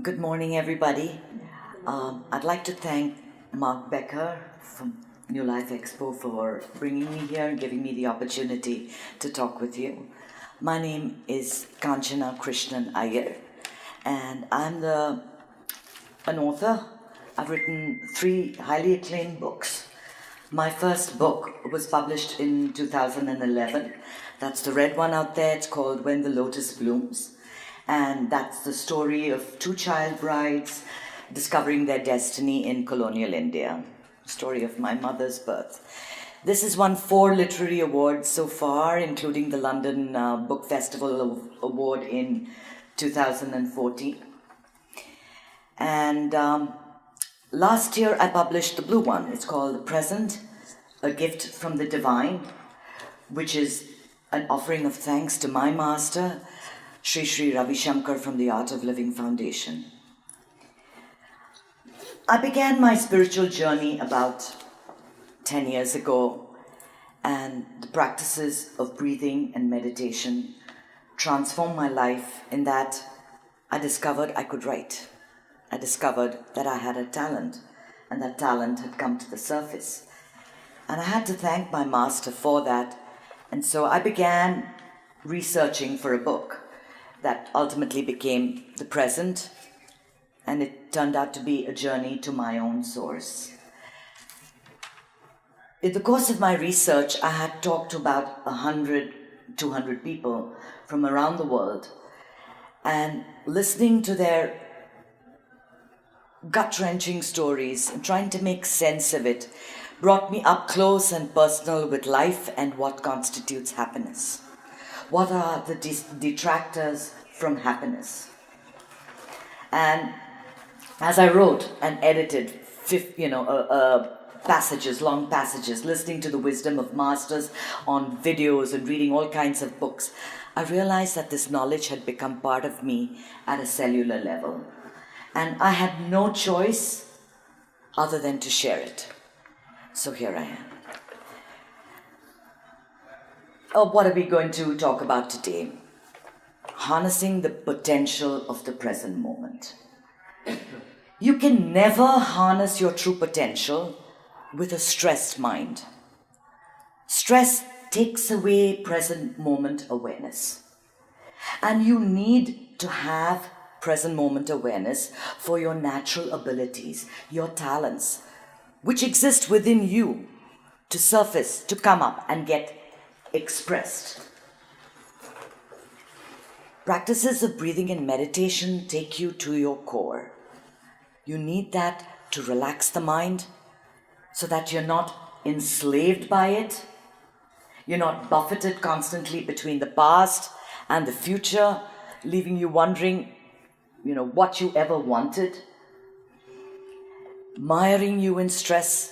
Good morning, everybody. I'd like to thank Mark Becker from New Life Expo for bringing me here and giving me the opportunity to talk with you. My name is Kanchana Krishnan Ayyar, and I'm an author. I've written 3 highly acclaimed books. My first book was published in 2011. That's the red one out there. It's called When the Lotus Blooms. And that's the story of 2 child brides discovering their destiny in colonial India. Story of my mother's birth. This has won 4 literary awards so far, including the London Book Festival Award in 2014. And last year I published the blue one. It's called The Present, A Gift from the Divine, which is an offering of thanks to my master, Sri Ravi Shankar from the Art of Living Foundation. I began my spiritual journey about 10 years ago, and the practices of breathing and meditation transformed my life in that I discovered I could write. I discovered that I had a talent, and that talent had come to the surface. And I had to thank my master for that, and so I began researching for a book that ultimately became The Present, and it turned out to be a journey to my own source. In the course of my research, I had talked to about 100, 200 people from around the world, and listening to their gut-wrenching stories and trying to make sense of it brought me up close and personal with life and what constitutes happiness. What are the detractors from happiness? And as I wrote and edited, long passages, listening to the wisdom of masters on videos and reading all kinds of books, I realized that this knowledge had become part of me at a cellular level. And I had no choice other than to share it. So here I am. What are we going to talk about today? Harnessing the potential of the present moment. You can never harness your true potential with a stressed mind. Stress takes away present moment awareness. And you need to have present moment awareness for your natural abilities, your talents, which exist within you to surface, to come up and get expressed. Practices of breathing and meditation take you to your core. You need that to relax the mind so that you're not enslaved by it. You're not buffeted constantly between the past and the future, leaving you wondering, what you ever wanted, miring you in stress.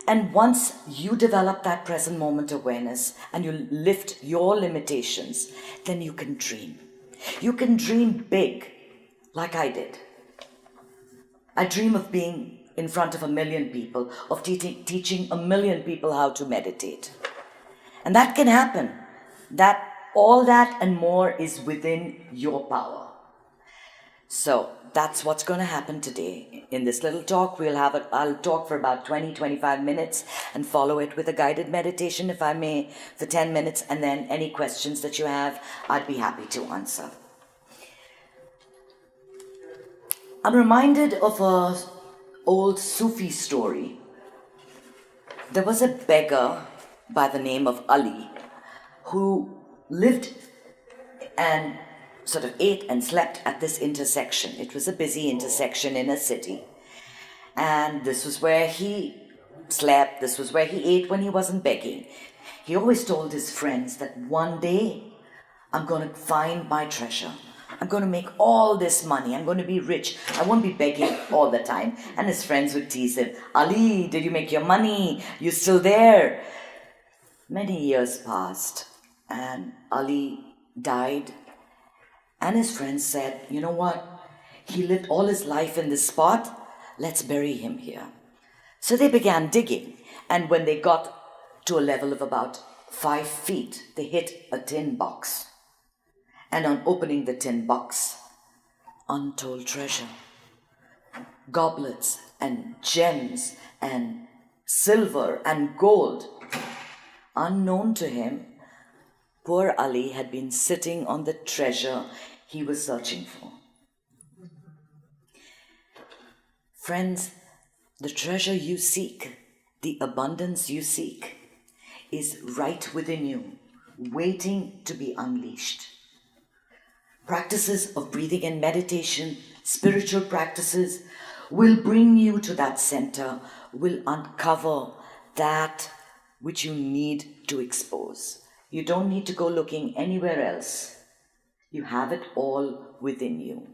And once you develop that present moment awareness and you lift your limitations, then you can dream. You can dream big, like I did. I dream of being in front of 1 million people, of teaching 1 million people how to meditate. And that can happen. All that and more is within your power. So that's what's going to happen today. In this little talk, I'll talk for about 20-25 minutes and follow it with a guided meditation, if I may, for 10 minutes. And then any questions that you have, I'd be happy to answer. I'm reminded of an old Sufi story. There was a beggar by the name of Ali who lived and sort of ate and slept at this intersection. It was a busy intersection in a city. And this was where he slept, this was where he ate when he wasn't begging. He always told his friends that one day I'm going to find my treasure. I'm going to make all this money. I'm going to be rich. I won't be begging all the time. And his friends would tease him, Ali, did you make your money? You still there? Many years passed and Ali died. And his friends said, you know what? He lived all his life in this spot. Let's bury him here. So they began digging. And when they got to a level of about 5 feet, they hit a tin box. And on opening the tin box, untold treasure. Goblets and gems and silver and gold. Unknown to him, poor Ali had been sitting on the treasure he was searching for. Friends, the treasure you seek, the abundance you seek, is right within you, waiting to be unleashed. Practices of breathing and meditation, spiritual practices, will bring you to that center, will uncover that which you need to expose. You don't need to go looking anywhere else. You have it all within you.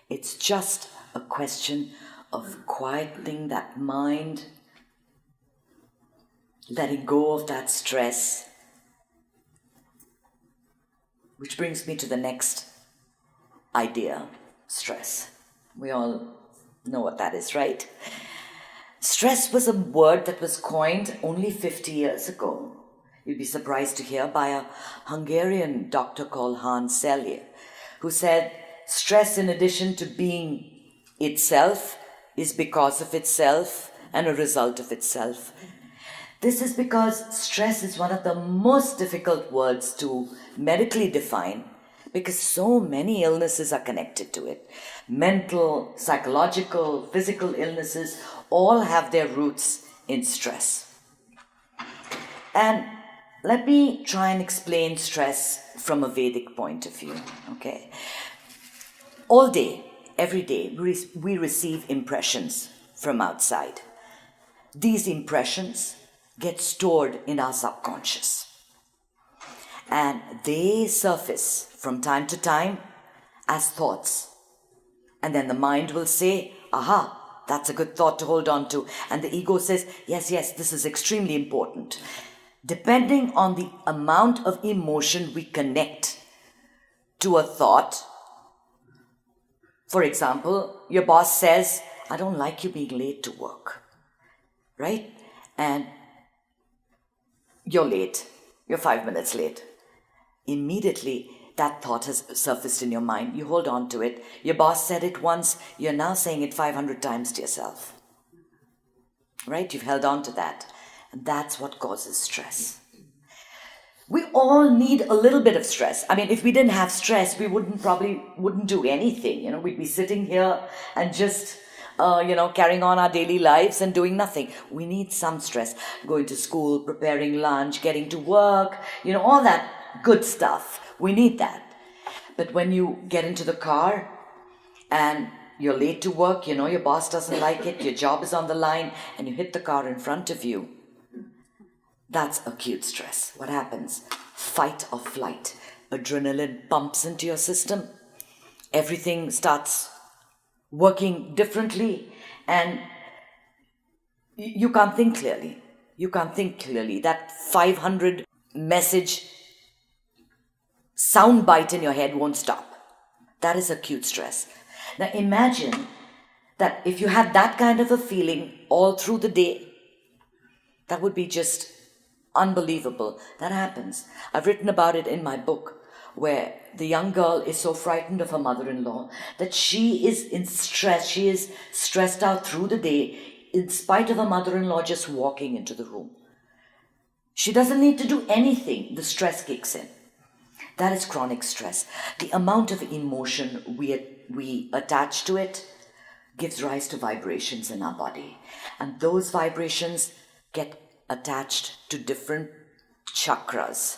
It's just a question of quieting that mind, letting go of that stress. Which brings me to the next idea, stress. We all know what that is, right? Stress was a word that was coined only 50 years ago. You'd be surprised to hear by a Hungarian doctor called Hans Selye, who said, stress, in addition to being itself, is because of itself and a result of itself. This is because stress is one of the most difficult words to medically define, because so many illnesses are connected to it. Mental, psychological, physical illnesses all have their roots in stress. And let me try and explain stress from a Vedic point of view, okay? All day, every day, we receive impressions from outside. These impressions get stored in our subconscious. And they surface from time to time as thoughts. And then the mind will say, aha, that's a good thought to hold on to. And the ego says, yes, this is extremely important. Depending on the amount of emotion we connect to a thought, for example, your boss says, I don't like you being late to work, right? And you're late. You're 5 minutes late. Immediately, that thought has surfaced in your mind. You hold on to it. Your boss said it once. You're now saying it 500 times to yourself. Right? You've held on to that. And that's what causes stress. We all need a little bit of stress. I mean, if we didn't have stress, we wouldn't do anything. We'd be sitting here and just carrying on our daily lives and doing nothing. We need some stress. Going to school, preparing lunch, getting to work, all that good stuff. We need that. But when you get into the car and you're late to work, your boss doesn't like it, your job is on the line, and you hit the car in front of you, that's acute stress. What happens? Fight or flight. Adrenaline pumps into your system. Everything starts working differently, and you can't think clearly. That 500 message sound bite in your head won't stop. That is acute stress. Now imagine that if you had that kind of a feeling all through the day, that would be just unbelievable. That happens. I've written about it in my book, where the young girl is so frightened of her mother-in-law that she is in stress. She is stressed out through the day in spite of her mother-in-law just walking into the room. She doesn't need to do anything. The stress kicks in. That is chronic stress. The amount of emotion we attach to it gives rise to vibrations in our body. And those vibrations get attached to different chakras.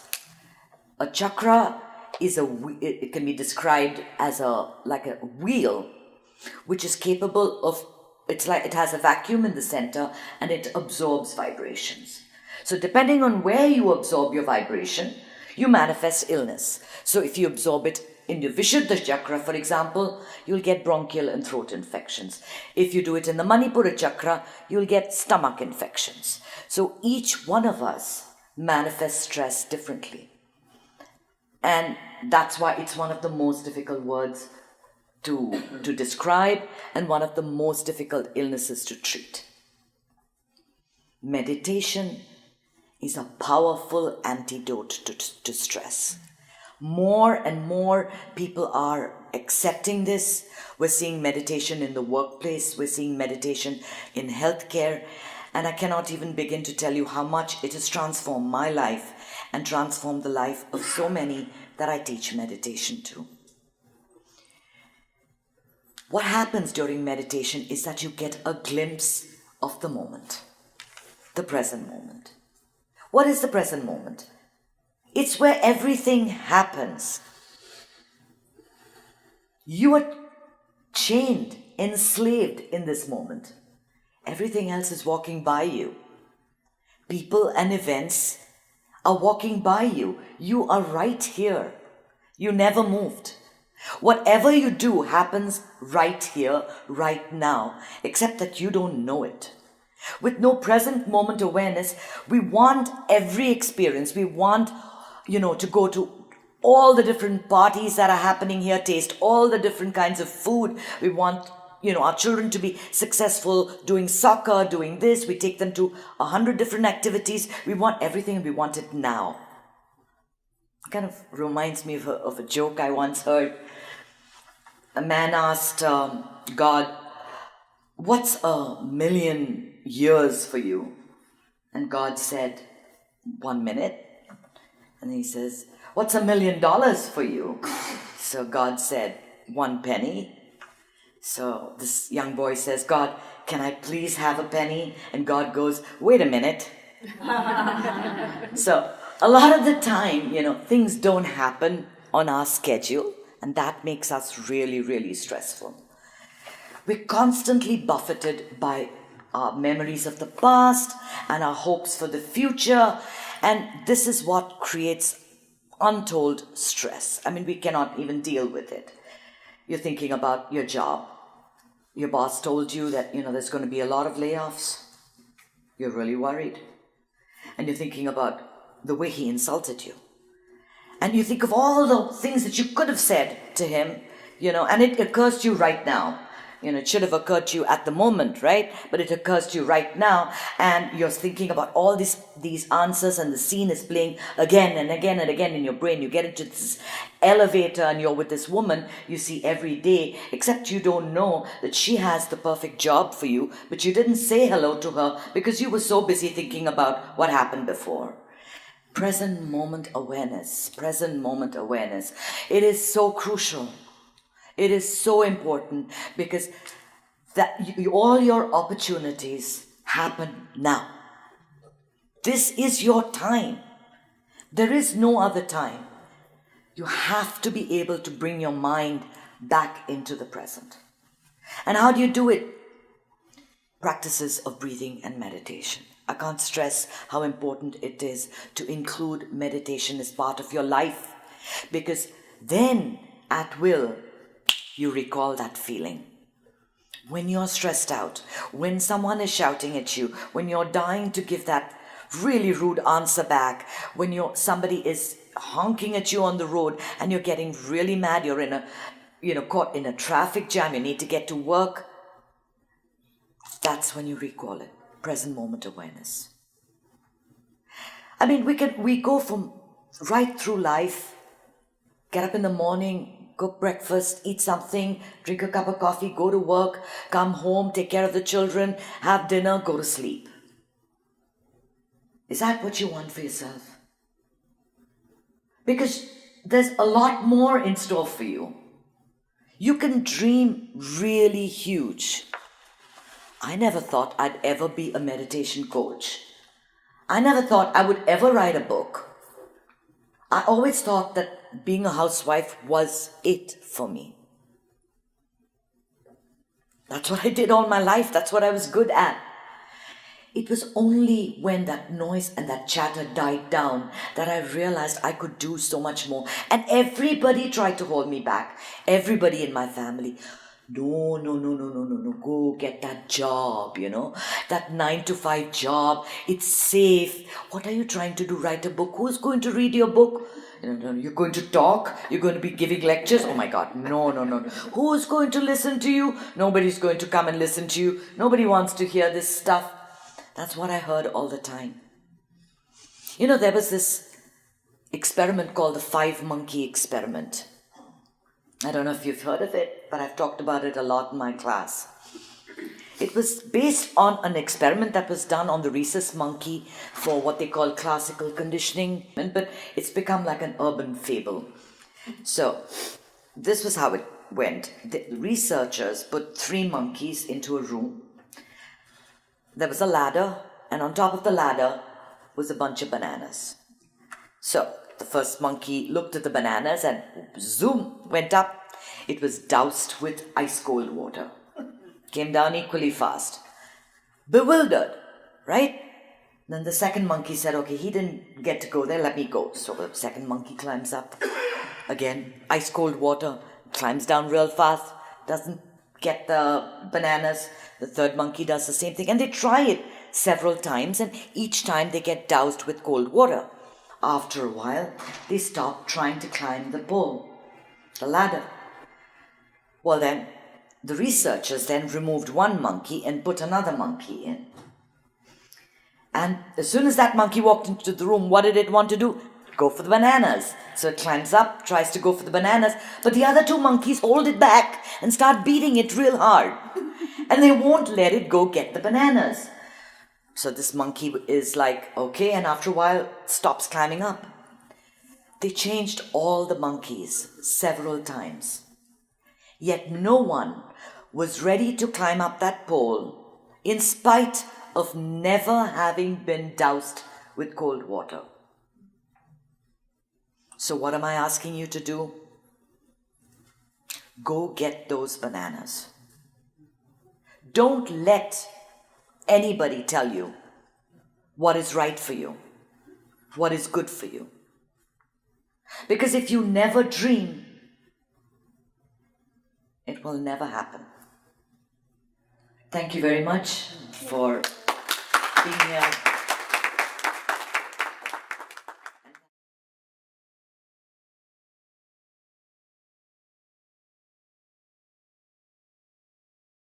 A chakra it can be described as like a wheel, which is capable of, it has a vacuum in the center and it absorbs vibrations. So depending on where you absorb your vibration, you manifest illness. So if you absorb it in your Vishuddha chakra, for example, you'll get bronchial and throat infections. If you do it in the Manipura chakra, you'll get stomach infections. So each one of us manifests stress differently. And that's why it's one of the most difficult words to describe and one of the most difficult illnesses to treat. Meditation is a powerful antidote to stress. More and more people are accepting this. We're seeing meditation in the workplace. We're seeing meditation in healthcare. And I cannot even begin to tell you how much it has transformed my life and transformed the life of so many that I teach meditation to. What happens during meditation is that you get a glimpse of the moment, the present moment. What is the present moment? It's where everything happens. You are chained, enslaved in this moment. Everything else is walking by you. People and events are walking by you. You are right here. You never moved. Whatever you do happens right here, right now, except that you don't know it. With no present moment awareness, we want every experience. We want, to go to all the different parties that are happening here, taste all the different kinds of food. We want, our children to be successful doing soccer, doing this. We take them to 100 different activities. We want everything and we want it now. It kind of reminds me of a joke I once heard. A man asked God, "What's 1,000,000 years for you?" And God said, 1 minute. And he says, "What's $1,000,000 for you?" So God said, 1 penny. So this young boy says, "God, can I please have a penny?" And God goes, "Wait a minute." So a lot of the time, things don't happen on our schedule, and that makes us really, really stressful. We're constantly buffeted by our memories of the past and our hopes for the future, and this is what creates untold stress. We cannot even deal with it. You're thinking about your job. Your boss told you that, there's going to be a lot of layoffs. You're really worried. And you're thinking about the way he insulted you. And you think of all the things that you could have said to him, and it occurs to you right now. It should have occurred to you at the moment, right? But it occurs to you right now, and you're thinking about all these answers, and the scene is playing again and again and again in your brain. You get into this elevator, and you're with this woman you see every day, except you don't know that she has the perfect job for you, but you didn't say hello to her because you were so busy thinking about what happened before. Present moment awareness, present moment awareness. It is so crucial. It is so important because all your opportunities happen now. This is your time. There is no other time. You have to be able to bring your mind back into the present. And how do you do it? Practices of breathing and meditation. I can't stress how important it is to include meditation as part of your life, because then at will you recall that feeling. When you're stressed out, when someone is shouting at you, when you're dying to give that really rude answer back, when somebody is honking at you on the road and you're getting really mad, you're caught in a traffic jam, you need to get to work, that's when you recall it. Present moment awareness. We go from right through life, get up in the morning, cook breakfast, eat something, drink a cup of coffee, go to work, come home, take care of the children, have dinner, go to sleep. Is that what you want for yourself? Because there's a lot more in store for you. You can dream really huge. I never thought I'd ever be a meditation coach. I never thought I would ever write a book. I always thought that being a housewife was it for me. That's what I did all my life. That's what I was good at. It was only when that noise and that chatter died down that I realized I could do so much more. And everybody tried to hold me back. Everybody in my family. No, go get that job, that 9-to-5 job. It's safe. What are you trying to do? Write a book? Who's going to read your book? You're going to talk? You're going to be giving lectures? Oh my God, no. Who's going to listen to you? Nobody's going to come and listen to you. Nobody wants to hear this stuff. That's what I heard all the time. There was this experiment called the 5-monkey experiment. I don't know if you've heard of it, but I've talked about it a lot in my class. It was based on an experiment that was done on the rhesus monkey for what they call classical conditioning, but it's become like an urban fable. So this was how it went. The researchers put 3 monkeys into a room. There was a ladder, and on top of the ladder was a bunch of bananas. So the first monkey looked at the bananas and zoom, went up. It was doused with ice-cold water. Came down equally fast. Bewildered, right? Then the second monkey said, okay, he didn't get to go there, let me go. So the second monkey climbs up. Again, ice-cold water, climbs down real fast, doesn't get the bananas. The third monkey does the same thing. And they try it several times, and each time they get doused with cold water. After a while, they stop trying to climb the pole, the ladder. Well then, the researchers then removed 1 monkey and put another monkey in. And as soon as that monkey walked into the room, what did it want to do? Go for the bananas. So it climbs up, tries to go for the bananas, but the other 2 monkeys hold it back and start beating it real hard. And they won't let it go get the bananas. So this monkey is like, okay, and after a while stops climbing up. They changed all the monkeys several times. Yet no one was ready to climb up that pole in spite of never having been doused with cold water. So what am I asking you to do? Go get those bananas. Don't let anybody tell you what is right for you, what is good for you. Because if you never dream, it will never happen. Thank you very much for being here.